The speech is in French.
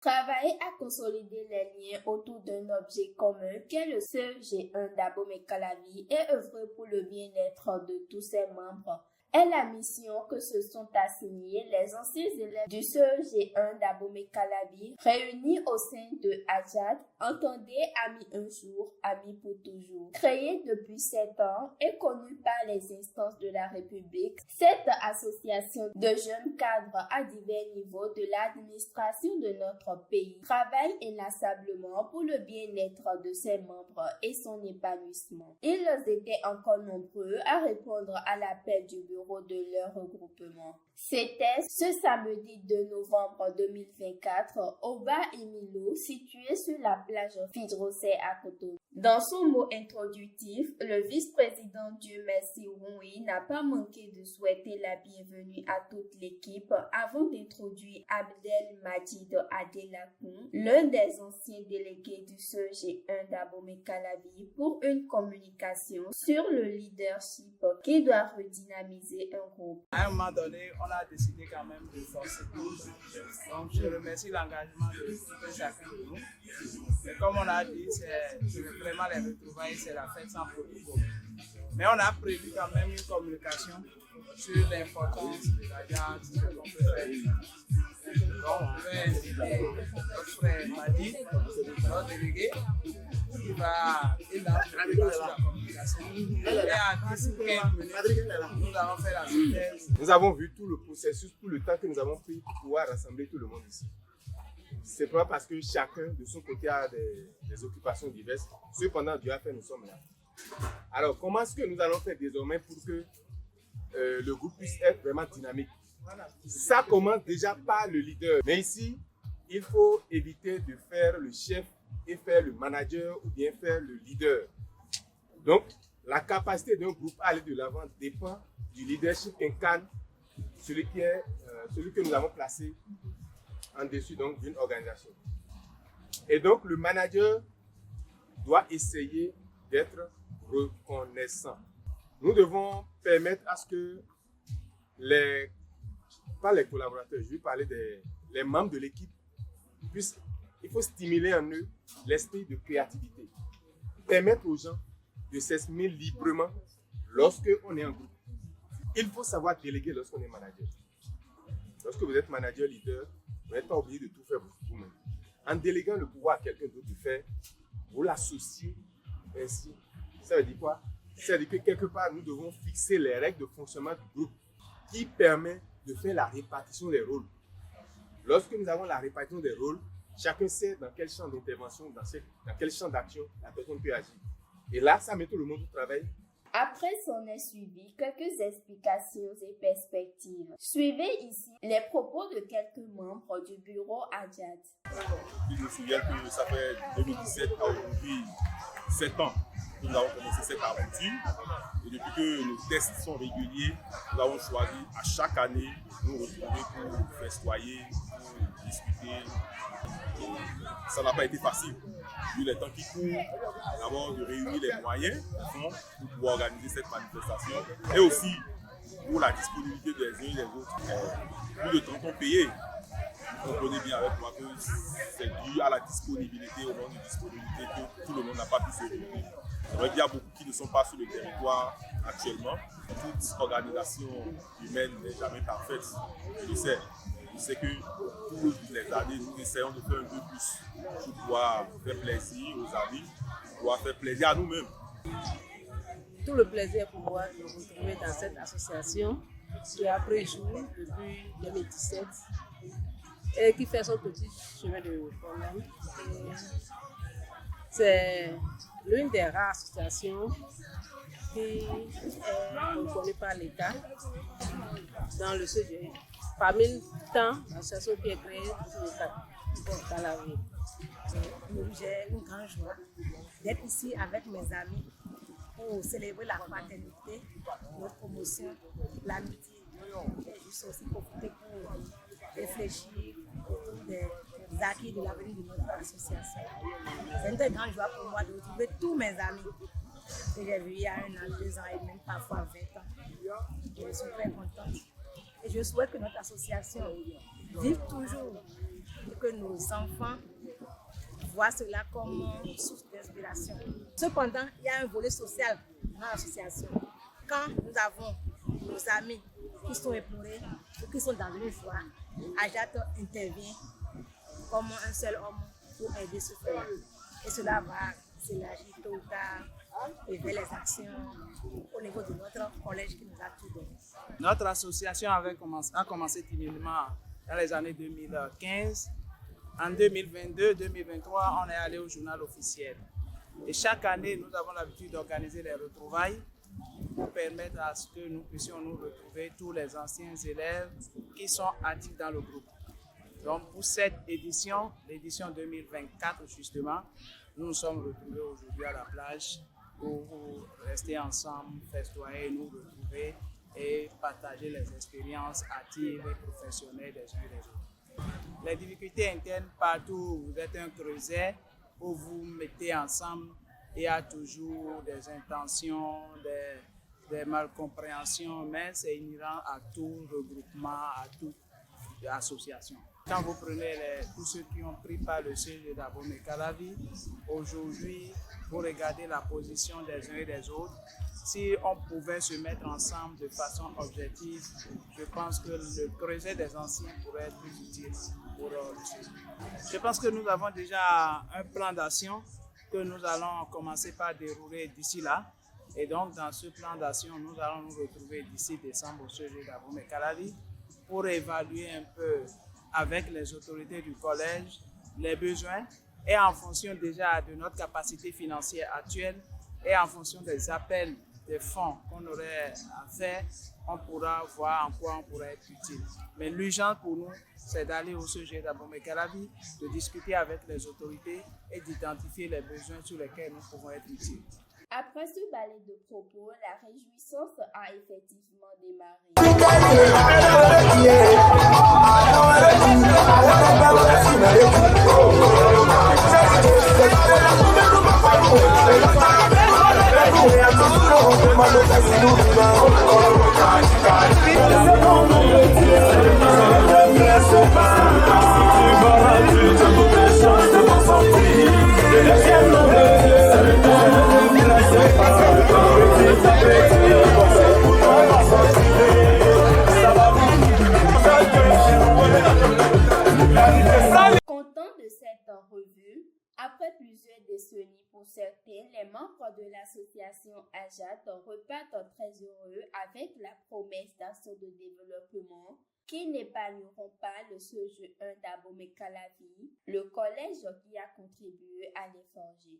Travailler à consolider les liens autour d'un objet commun qu'est le CEG1 d'Abomey-Calavi et œuvrer pour le bien-être de tous ses membres est la mission que se sont assignés les anciens élèves du CEG1 d'Abomey-Calavi réunis au sein de AJAD, entendez Amis un jour, Amis pour toujours. Créée depuis 7 ans et connue par les instances de la République, cette association de jeunes cadres à divers niveaux de l'administration de notre pays travaille inlassablement pour le bien-être de ses membres et son épanouissement. Ils étaient encore nombreux à répondre à l'appel du bureau de leur regroupement. C'était ce samedi 2 novembre 2024 au bar Emilo, situé sur la plage Fidrosset à Cotonou. Dans son mot introductif, le vice-président Dieu merci Roui n'a pas manqué de souhaiter la bienvenue à toute l'équipe avant d'introduire Abdel Majid Adelakoun, l'un des anciens délégués du CEG1 d'Abomey-Calavi, pour une communication sur le leadership qui doit redynamiser un groupe. À un moment donné, on a décidé quand même de forcer tous. Donc je remercie l'engagement de tout un chacun de nous. Et comme on a dit, c'est vraiment les retrouvailles, c'est la fête sans protocole. Mais on a prévu quand même une communication sur l'importance de la garde, ce qu'on peut faire. Donc on va inviter notre frère Madi, notre délégué, qui va faire la communication. Et en 10 ou 15 minutes, nous allons faire la synthèse. Nous avons vu tout le processus, tout le temps que nous avons pris pour pouvoir rassembler tout le monde ici. C'est pas parce que chacun de son côté a des occupations diverses. Cependant, Dieu a fait, nous sommes là. Alors, comment est-ce que nous allons faire désormais pour que le groupe puisse être vraiment dynamique? Ça commence déjà par le leader. Mais ici, il faut éviter de faire le chef et faire le manager ou bien faire le leader. Donc, la capacité d'un groupe à aller de l'avant dépend du leadership qu'incarne celui que nous avons placé en dessus donc d'une organisation. Et donc, le manager doit essayer d'être reconnaissant. Nous devons permettre à ce que pas les collaborateurs, je vais parler les membres de l'équipe, il faut stimuler en eux l'esprit de créativité. Permettre aux gens de s'exprimer librement lorsqu'on est en groupe. Il faut savoir déléguer lorsqu'on est manager. Lorsque vous êtes manager, leader, vous n'êtes pas obligé de tout faire vous-même. En déléguant le pouvoir à quelqu'un d'autre de faire, vous l'associez ainsi. Ça veut dire quoi? Ça veut dire que quelque part, nous devons fixer les règles de fonctionnement du groupe qui permet de faire la répartition des rôles. Lorsque nous avons la répartition des rôles, chacun sait dans quel champ d'intervention, dans quel champ d'action la personne peut agir. Et là, ça met tout le monde au travail. Après s'en est suivi quelques explications et perspectives. Suivez ici les propos de quelques membres du bureau AJAD. Je me souviens que ça fait 2017 à aujourd'hui 7 ans que nous avons commencé cette aventure. Et depuis que nos tests sont réguliers, nous avons choisi à chaque année de nous retrouver pour festoyer, pour discuter. Et ça n'a pas été facile. Vu les temps qui courent, d'abord de réunir les moyens pour pouvoir organiser cette manifestation et aussi pour la disponibilité des uns et des autres. Plus de temps qu'on payait. Vous comprenez bien avec moi que c'est dû à la disponibilité, au manque de disponibilité que tout le monde n'a pas pu se réunir. C'est vrai qu'il y a beaucoup qui ne sont pas sur le territoire actuellement. Toute organisation humaine n'est jamais parfaite, je le sais. Je sais que toutes les années, nous essayons de faire un peu plus pour pouvoir faire plaisir aux amis, pour pouvoir faire plaisir à nous-mêmes. Tout le plaisir pour moi de me retrouver dans cette association qui a pris jour depuis 2017 et qui fait son petit chemin de problème. C'est l'une des rares associations qui est reconnue par l'État dans le CEG. Parmi tant d'associations qui est créée dans la ville. J'ai une grande joie d'être ici avec mes amis pour célébrer la fraternité, notre promotion, l'amitié. Je suis aussi profiter pour réfléchir autour des acquis de l'avenir de notre association. C'est une très grande joie pour moi de retrouver tous mes amis que j'ai vus il y a 1 an, 2 ans et même parfois 20 ans. Je suis très contente. Et je souhaite que notre association vive toujours et que nos enfants voient cela comme une source d'inspiration. Cependant, il y a un volet social dans l'association. Quand nous avons nos amis qui sont éplorés ou qui sont dans une joie, Ajat intervient comme un seul homme pour aider ce frère. Et cela va s'élargir tôt ou tard et vers les actions au niveau de notre collège qui nous a tout donné. Notre association a commencé timidement dans les années 2015. En 2022-2023, on est allé au journal officiel. Et chaque année, nous avons l'habitude d'organiser des retrouvailles pour permettre à ce que nous puissions nous retrouver tous les anciens élèves qui sont actifs dans le groupe. Donc pour cette édition, l'édition 2024 justement, nous nous sommes retrouvés aujourd'hui à la plage pour rester ensemble, festoyer, nous retrouver et partager les expériences actives et professionnelles des uns et des autres. Les difficultés internes, partout où vous êtes un creuset, où vous mettez ensemble, il y a toujours des intentions, des malcompréhensions, mais c'est inhérent à tout regroupement, à toute association. Quand vous prenez tous ceux qui ont pris part le CG d'Abomey-Calavi, aujourd'hui, vous regardez la position des uns et des autres. Si on pouvait se mettre ensemble de façon objective, je pense que le creuset des anciens pourrait être plus utile pour le CG. Je pense que nous avons déjà un plan d'action que nous allons commencer par dérouler d'ici là. Et donc, dans ce plan d'action, nous allons nous retrouver d'ici décembre au CG d'Abomey-Calavi pour évaluer un peu avec les autorités du collège les besoins et en fonction déjà de notre capacité financière actuelle et en fonction des appels des fonds qu'on aurait à faire, on pourra voir en quoi on pourrait être utile. Mais l'urgence pour nous, c'est d'aller au CG d'Abomey-Calavi, de discuter avec les autorités et d'identifier les besoins sur lesquels nous pouvons être utiles. Après ce balai de propos, la réjouissance a effectivement démarré. Content de cette revue, après plusieurs décennies pour certains, les membres de l'association Ajat repartent très heureux avec la promesse d'actions de développement qui n'épargneront pas le CG1 d'Abomey-Calavi, le collège qui a contribué à les forger.